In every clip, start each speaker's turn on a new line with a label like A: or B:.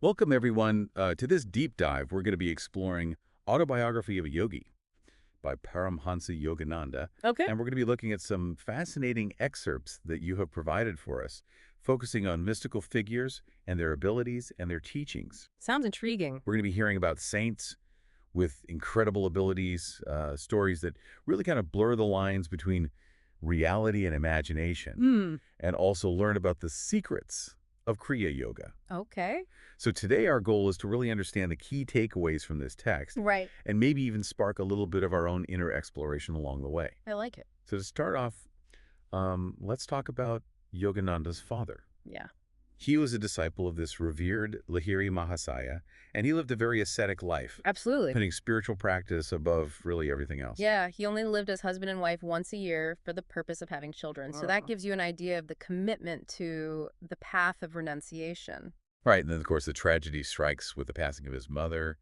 A: Welcome, everyone, to this deep dive. We're going to be exploring Autobiography of a Yogi by Paramhansa Yogananda,
B: Okay.
A: and we're going to be looking at some fascinating excerpts that you have provided for us, focusing on mystical figures and their abilities and their teachings.
B: Sounds intriguing.
A: We're going to be hearing about saints with incredible abilities, stories that really kind of blur the lines between reality and imagination,
B: Hmm.
A: and also learn about the secrets of Kriya Yoga.
B: Okay.
A: So today our goal is to really understand the key takeaways from this text
B: Right.
A: and maybe even spark a little bit of our own inner exploration along the way.
B: I like it.
A: So to start off, let's talk about Yogananda's father.
B: Yeah.
A: He was a disciple of this revered Lahiri Mahasaya, and he lived a very ascetic life,
B: Absolutely.
A: putting spiritual practice above really everything else.
B: Yeah, he only lived as husband and wife once a year for the purpose of having children. So that gives you an idea of the commitment to the path of renunciation.
A: Right, and then of course the tragedy strikes with the passing of his mother,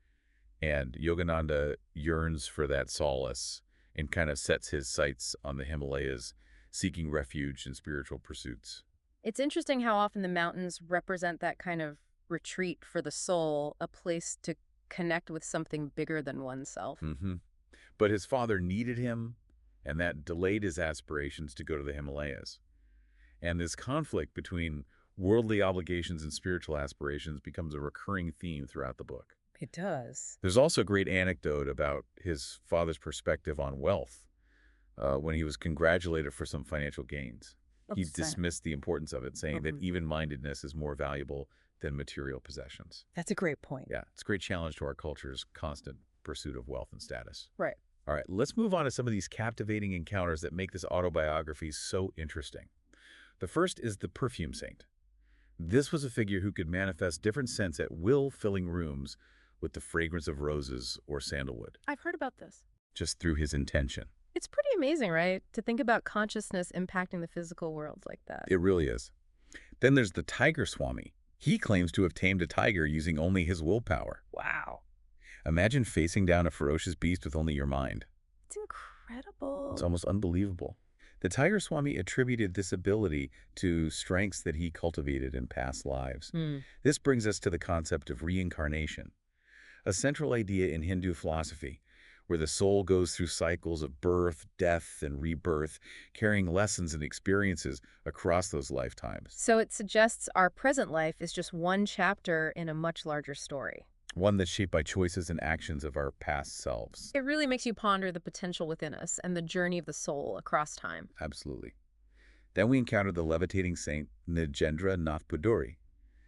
A: and Yogananda yearns for that solace and kind of sets his sights on the Himalayas, seeking refuge in spiritual pursuits.
B: It's interesting how often the mountains represent that kind of retreat for the soul, a place to connect with something bigger than oneself.
A: But his father needed him, and that delayed his aspirations to go to the Himalayas. And this conflict between worldly obligations and spiritual aspirations becomes a recurring theme throughout the book.
B: It does.
A: There's also a great anecdote about his father's perspective on wealth when he was congratulated for some financial gains. He dismissed the importance of it, saying that even-mindedness is more valuable than material possessions.
B: That's a great point.
A: Yeah, it's a great challenge to our culture's constant pursuit of wealth and status.
B: Right.
A: All right, let's move on to some of these captivating encounters that make this autobiography so interesting. The first is the perfume saint. This was a figure who could manifest different scents at will, filling rooms with the fragrance of roses or sandalwood,
B: I've heard about this.
A: just through his intention.
B: It's pretty amazing, right? To think about consciousness impacting the physical world like that.
A: It really is. Then there's the Tiger Swami. He claims to have tamed a tiger using only his willpower.
B: Wow.
A: Imagine facing down a ferocious beast with only your mind.
B: It's incredible.
A: It's almost unbelievable. The Tiger Swami attributed this ability to strengths that he cultivated in past lives. This brings us to the concept of reincarnation, a central idea in Hindu philosophy, where the soul goes through cycles of birth, death, and rebirth, carrying lessons and experiences across those lifetimes.
B: So it suggests our present life is just one chapter in a much larger story.
A: One that's shaped by choices and actions of our past selves.
B: It really makes you ponder the potential within us and the journey of the soul across time.
A: Absolutely. Then we encounter the levitating saint Nijendra Nath Puduri,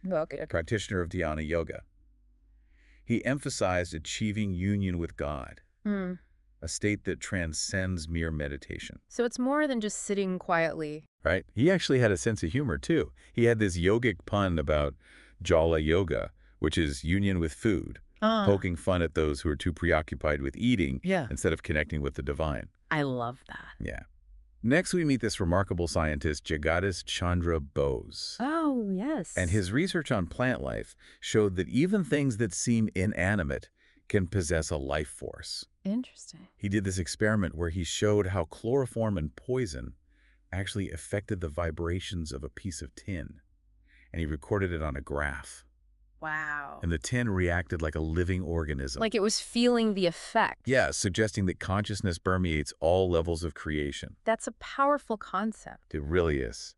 B: Okay.
A: practitioner of dhyana yoga. He emphasized achieving union with God, a state that transcends mere meditation.
B: So it's more than just sitting quietly.
A: Right? He actually had a sense of humor, too. He had this yogic pun about jala yoga, which is union with food, poking fun at those who are too preoccupied with eating instead of connecting with the divine.
B: I love that.
A: Yeah. Next, we meet this remarkable scientist, Jagadish Chandra Bose.
B: Oh, yes.
A: And his research on plant life showed that even things that seem inanimate can possess a life force.
B: Interesting.
A: He did this experiment where he showed how chloroform and poison actually affected the vibrations of a piece of tin. And he recorded it on a graph.
B: Wow.
A: And the tin reacted like a living organism.
B: Like it was feeling the effect.
A: Yeah, suggesting that consciousness permeates all levels of creation.
B: That's a powerful concept.
A: It really is.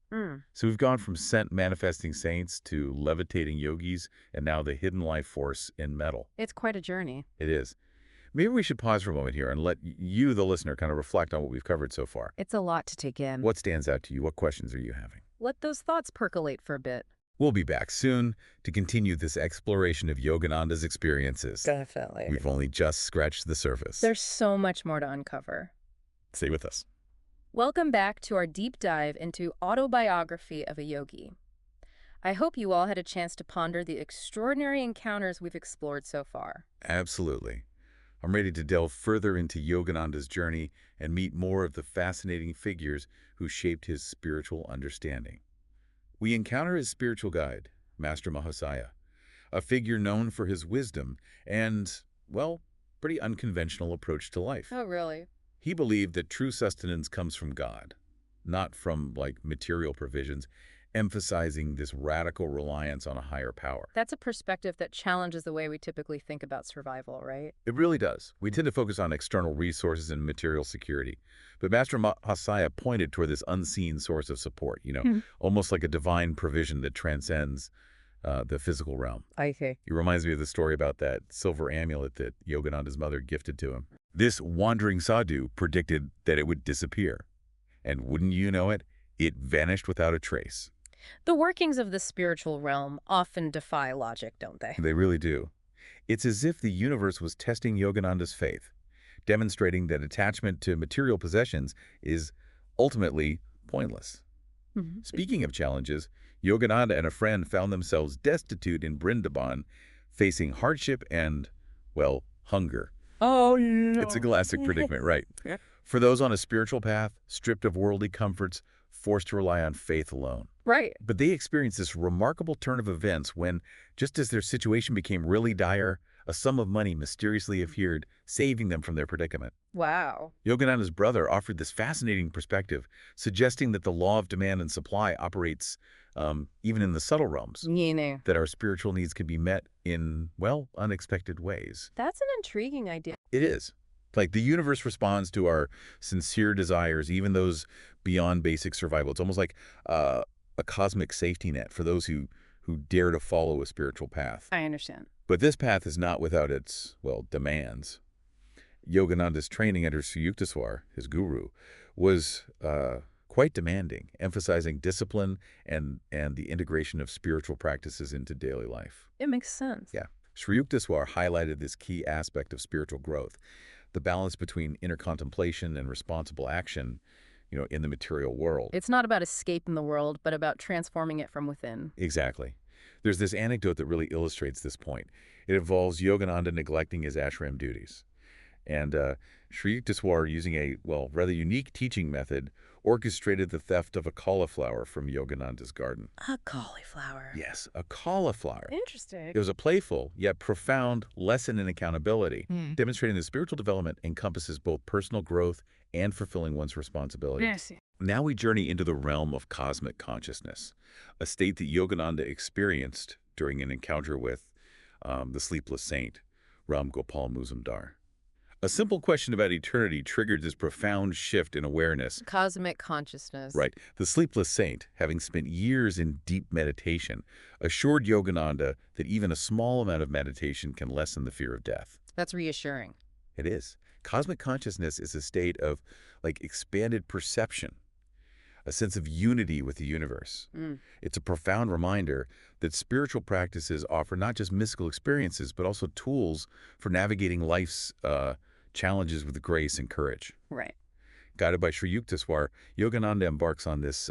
A: So we've gone from scent manifesting saints to levitating yogis and now the hidden life force in metal.
B: It's quite a journey.
A: It is. Maybe we should pause for a moment here and let you, the listener, kind of reflect on what we've covered so far.
B: It's a lot to take in.
A: What stands out to you? What questions are you having?
B: Let those thoughts percolate for a bit.
A: We'll be back soon to continue this exploration of Yogananda's experiences.
B: Definitely.
A: We've only just scratched the surface.
B: There's so much more to uncover.
A: Stay with us.
B: Welcome back to our deep dive into Autobiography of a Yogi. I hope you all had a chance to ponder the extraordinary encounters we've explored so far.
A: Absolutely. I'm ready to delve further into Yogananda's journey and meet more of the fascinating figures who shaped his spiritual understanding. We encounter his spiritual guide, Master Mahasaya, a figure known for his wisdom and, well, pretty unconventional approach to life.
B: Oh, really?
A: He believed that true sustenance comes from God, not from, material provisions, emphasizing this radical reliance on a higher power.
B: That's a perspective that challenges the way we typically think about survival, right?
A: It really does. We tend to focus on external resources and material security. But Master Mahasaya pointed toward this unseen source of support, almost like a divine provision that transcends the physical realm.
B: I see.
A: It reminds me of the story about that silver amulet that Yogananda's mother gifted to him. This wandering sadhu predicted that it would disappear. And wouldn't you know it, it vanished without a trace.
B: The workings of the spiritual realm often defy logic, don't they?
A: They really do. It's as if the universe was testing Yogananda's faith, demonstrating that attachment to material possessions is ultimately pointless. Speaking of challenges, Yogananda and a friend found themselves destitute in Brindaban, facing hardship and, well, hunger.
B: Oh, no.
A: It's a classic predicament, right? For those on a spiritual path, stripped of worldly comforts, forced to rely on faith alone.
B: Right.
A: But they experienced this remarkable turn of events when, just as their situation became really dire, a sum of money mysteriously appeared, saving them from their predicament.
B: Wow.
A: Yogananda's brother offered this fascinating perspective, suggesting that the law of demand and supply operates even in the subtle realms,
B: Meaning.
A: that our spiritual needs can be met in, well, unexpected ways.
B: That's an intriguing idea.
A: It is. Like the universe responds to our sincere desires, even those beyond basic survival. It's almost like a cosmic safety net for those who dare to follow a spiritual path.
B: I understand.
A: But this path is not without its, well, demands. Yogananda's training under Sri Yukteswar, his guru, was quite demanding, emphasizing discipline and the integration of spiritual practices into daily life.
B: It makes sense.
A: Yeah. Sri Yukteswar highlighted this key aspect of spiritual growth, the balance between inner contemplation and responsible action, in the material world.
B: It's not about escaping the world, but about transforming it from within.
A: Exactly. There's this anecdote that really illustrates this point. It involves Yogananda neglecting his ashram duties. And Sri Yukteswar, using a, well, rather unique teaching method, orchestrated the theft of a cauliflower from Yogananda's garden.
B: A cauliflower.
A: Yes, a cauliflower.
B: Interesting.
A: It was a playful, yet profound lesson in accountability, demonstrating that spiritual development encompasses both personal growth and fulfilling one's responsibilities.
B: Yes.
A: Now we journey into the realm of cosmic consciousness, a state that Yogananda experienced during an encounter with the sleepless saint, Ram Gopal Muzumdar. A simple question about eternity triggered this profound shift in awareness.
B: Cosmic consciousness.
A: Right. The sleepless saint, having spent years in deep meditation, assured Yogananda that even a small amount of meditation can lessen the fear of death.
B: That's reassuring.
A: It is. Cosmic consciousness is a state of, expanded perception, a sense of unity with the universe. It's a profound reminder that spiritual practices offer not just mystical experiences, but also tools for navigating life's challenges with grace and courage.
B: Right.
A: Guided by Sri Yukteswar, Yogananda embarks on this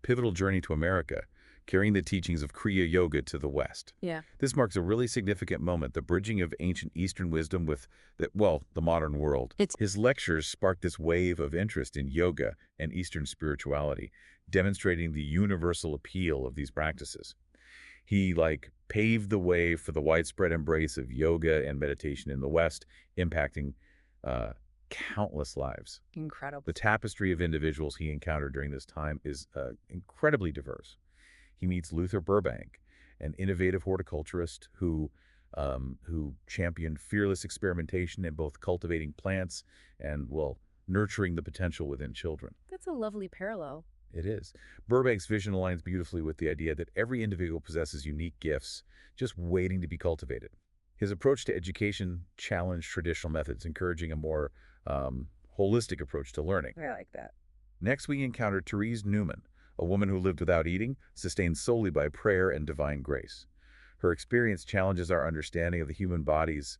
A: pivotal journey to America, carrying the teachings of Kriya Yoga to the West.
B: Yeah.
A: This marks a really significant moment, the bridging of ancient Eastern wisdom with, the modern world. His lectures sparked this wave of interest in yoga and Eastern spirituality, demonstrating the universal appeal of these practices. He, paved the way for the widespread embrace of yoga and meditation in the West, impacting countless lives.
B: Incredible.
A: The tapestry of individuals he encountered during this time is incredibly diverse. He meets Luther Burbank, an innovative horticulturist who championed fearless experimentation in both cultivating plants and, nurturing the potential within children.
B: That's a lovely parallel.
A: It is. Burbank's vision aligns beautifully with the idea that every individual possesses unique gifts just waiting to be cultivated. His approach to education challenged traditional methods, encouraging a more holistic approach to learning.
B: I like that.
A: Next, we encountered Therese Newman, a woman who lived without eating, sustained solely by prayer and divine grace. Her experience challenges our understanding of the human body's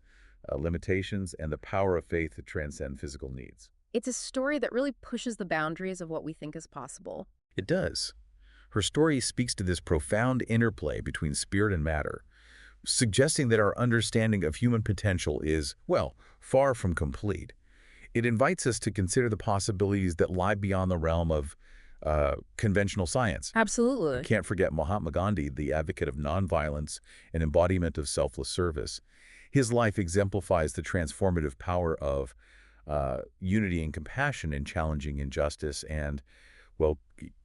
A: limitations and the power of faith to transcend physical needs.
B: It's a story that really pushes the boundaries of what we think is possible.
A: It does. Her story speaks to this profound interplay between spirit and matter, suggesting that our understanding of human potential is, far from complete. It invites us to consider the possibilities that lie beyond the realm of conventional science.
B: Absolutely.
A: We can't forget Mahatma Gandhi, the advocate of nonviolence and embodiment of selfless service. His life exemplifies the transformative power of unity and compassion in challenging injustice and, well,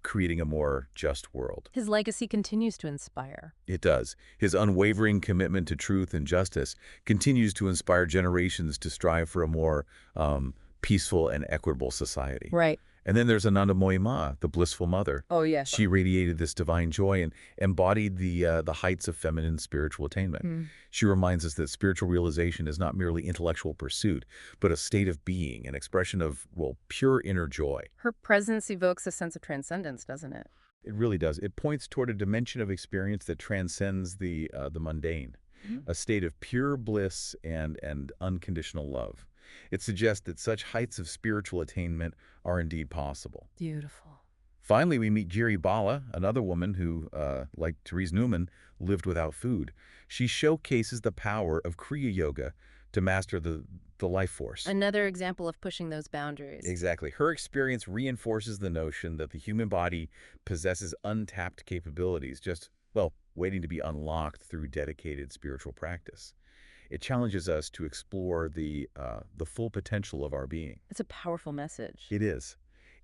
A: creating a more just world.
B: His legacy continues to inspire.
A: It does. His unwavering commitment to truth and justice continues to inspire generations to strive for a more peaceful and equitable society.
B: Right.
A: And then there's Anandamoyi Ma, the blissful mother.
B: Oh, yes.
A: She radiated this divine joy and embodied the heights of feminine spiritual attainment.
B: Mm.
A: She reminds us that spiritual realization is not merely intellectual pursuit, but a state of being, an expression of, well, pure inner joy.
B: Her presence evokes a sense of transcendence, doesn't it?
A: It really does. It points toward a dimension of experience that transcends the mundane, a state of pure bliss and unconditional love. It suggests that such heights of spiritual attainment are indeed possible.
B: Beautiful.
A: Finally, we meet Jiri Bala, another woman who, like Therese Newman, lived without food. She showcases the power of Kriya Yoga to master the life force.
B: Another example of pushing those boundaries.
A: Exactly. Her experience reinforces the notion that the human body possesses untapped capabilities, just, well, waiting to be unlocked through dedicated spiritual practice. It challenges us to explore the full potential of our being.
B: It's a powerful message.
A: It is.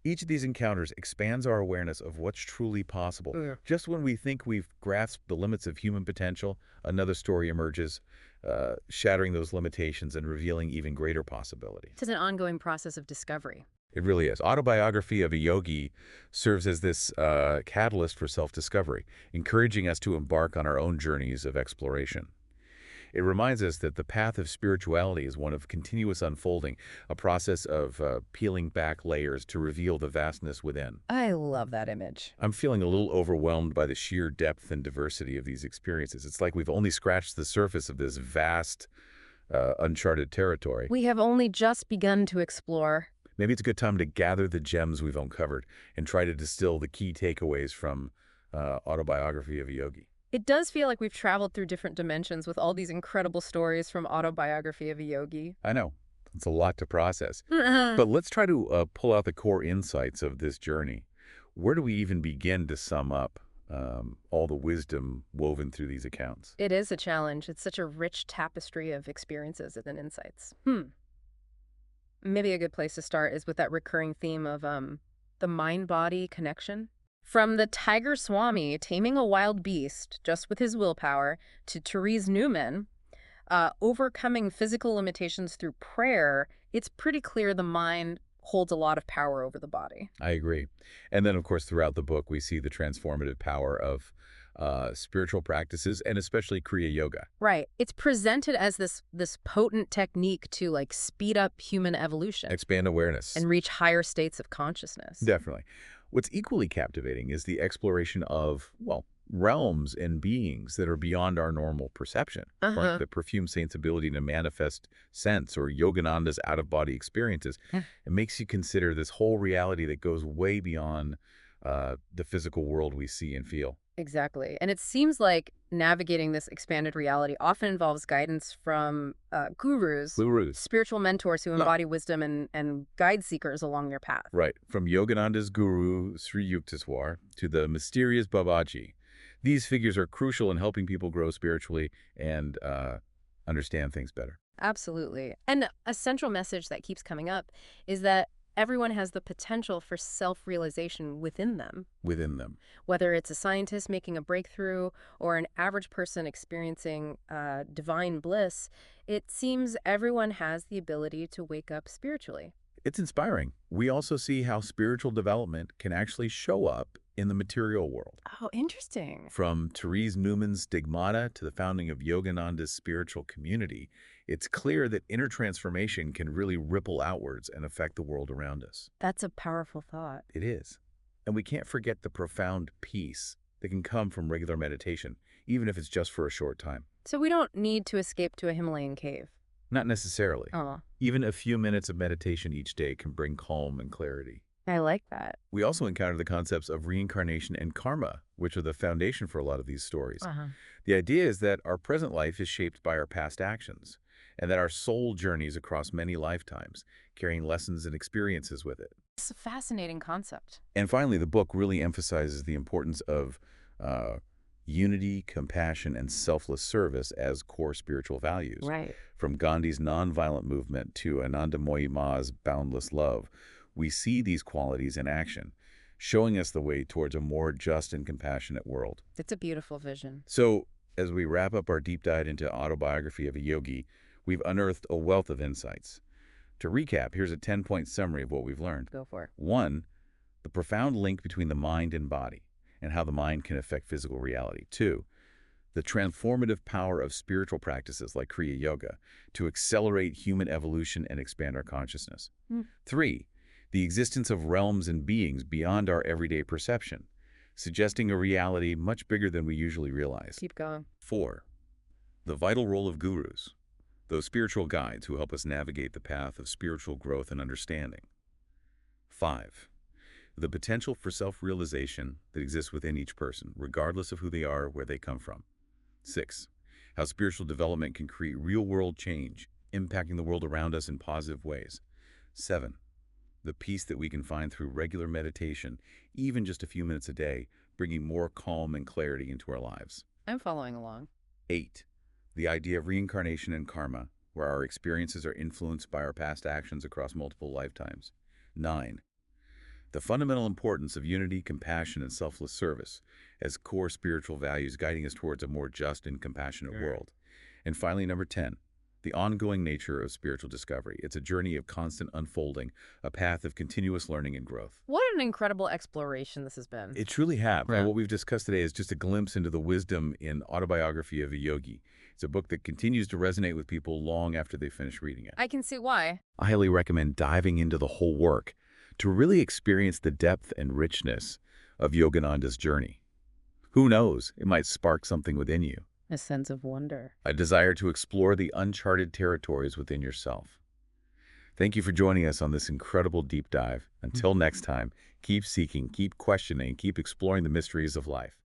A: Each of these encounters expands our awareness of what's truly possible.
B: Yeah.
A: Just when we think we've grasped the limits of human potential, another story emerges, shattering those limitations and revealing even greater possibility.
B: It's an ongoing process of discovery.
A: It really is. Autobiography of a Yogi serves as this catalyst for self-discovery, encouraging us to embark on our own journeys of exploration. It reminds us that the path of spirituality is one of continuous unfolding, a process of peeling back layers to reveal the vastness within.
B: I love that image.
A: I'm feeling a little overwhelmed by the sheer depth and diversity of these experiences. It's like we've only scratched the surface of this vast, uncharted territory.
B: We have only just begun to explore.
A: Maybe it's a good time to gather the gems we've uncovered and try to distill the key takeaways from Autobiography of a Yogi.
B: It does feel like we've traveled through different dimensions with all these incredible stories from Autobiography of a Yogi.
A: I know. It's a lot to process. But let's try to pull out the core insights of this journey. Where do we even begin to sum up all the wisdom woven through these accounts?
B: It is a challenge. It's such a rich tapestry of experiences and insights. Maybe a good place to start is with that recurring theme of the mind-body connection. From the Tiger Swami taming a wild beast just with his willpower to Therese Newman overcoming physical limitations through prayer, it's pretty clear the mind holds a lot of power over the body.
A: I agree. And then, of course, throughout the book, we see the transformative power of spiritual practices and especially Kriya Yoga.
B: Right. It's presented as this potent technique to like speed up human evolution.
A: Expand awareness.
B: And reach higher states of consciousness.
A: Definitely. What's equally captivating is the exploration of, well, realms and beings that are beyond our normal perception. Like the perfume saint's ability to manifest sense or Yogananda's out-of-body experiences. It makes you consider this whole reality that goes way beyond the physical world we see and feel.
B: Exactly. And it seems like navigating this expanded reality often involves guidance from gurus, spiritual mentors who embody wisdom and guide seekers along their path.
A: Right. From Yogananda's guru, Sri Yukteswar, to the mysterious Babaji. These figures are crucial in helping people grow spiritually and understand things better.
B: Absolutely. And a central message that keeps coming up is that everyone has the potential for self-realization within them. Whether it's a scientist making a breakthrough or an average person experiencing divine bliss, it seems everyone has the ability to wake up spiritually.
A: It's inspiring. We also see how spiritual development can actually show up in the material world.
B: Oh, interesting.
A: From Therese Newman's Stigmata to the founding of Yogananda's spiritual community, it's clear that inner transformation can really ripple outwards and affect the world around us.
B: That's a powerful thought.
A: It is. And we can't forget the profound peace that can come from regular meditation, even if it's just for a short time.
B: So we don't need to escape to a Himalayan cave?
A: Not necessarily.
B: Oh.
A: Even a few minutes of meditation each day can bring calm and clarity.
B: I like that.
A: We also encounter the concepts of reincarnation and karma, which are the foundation for a lot of these stories. The idea is that our present life is shaped by our past actions, and that our soul journeys across many lifetimes, carrying lessons and experiences with it.
B: It's a fascinating concept.
A: And finally, the book really emphasizes the importance of unity, compassion, and selfless service as core spiritual values.
B: Right.
A: From Gandhi's nonviolent movement to Anandamoyi Ma's boundless love, we see these qualities in action, showing us the way towards a more just and compassionate world.
B: It's a beautiful vision.
A: So, as we wrap up our deep dive into Autobiography of a Yogi, we've unearthed a wealth of insights. To recap, here's a 10-point summary of what we've learned.
B: Go for it.
A: 1. The profound link between the mind and body, and how the mind can affect physical reality. 2. The transformative power of spiritual practices like Kriya Yoga to accelerate human evolution and expand our consciousness. 3. The existence of realms and beings beyond our everyday perception, suggesting a reality much bigger than we usually realize.
B: Keep going.
A: 4. The vital role of gurus, those spiritual guides who help us navigate the path of spiritual growth and understanding. 5. The potential for self-realization that exists within each person, regardless of who they are or where they come from. 6. How spiritual development can create real-world change, impacting the world around us in positive ways. 7. The peace that we can find through regular meditation, even just a few minutes a day, bringing more calm and clarity into our lives.
B: I'm following along.
A: 8. The idea of reincarnation and karma, where our experiences are influenced by our past actions across multiple lifetimes. 9. The fundamental importance of unity, compassion, and selfless service as core spiritual values guiding us towards a more just and compassionate world. And finally, number 10, the ongoing nature of spiritual discovery. It's a journey of constant unfolding, a path of continuous learning and growth.
B: What an incredible exploration this has been.
A: It truly has.
B: Yeah.
A: And what we've discussed today is just a glimpse into the wisdom in Autobiography of a Yogi. It's a book that continues to resonate with people long after they finish reading it.
B: I can see why.
A: I highly recommend diving into the whole work to really experience the depth and richness of Yogananda's journey. Who knows, it might spark something within you.
B: A sense of wonder.
A: A desire to explore the uncharted territories within yourself. Thank you for joining us on this incredible deep dive. Until next time, keep seeking, keep questioning, keep exploring the mysteries of life.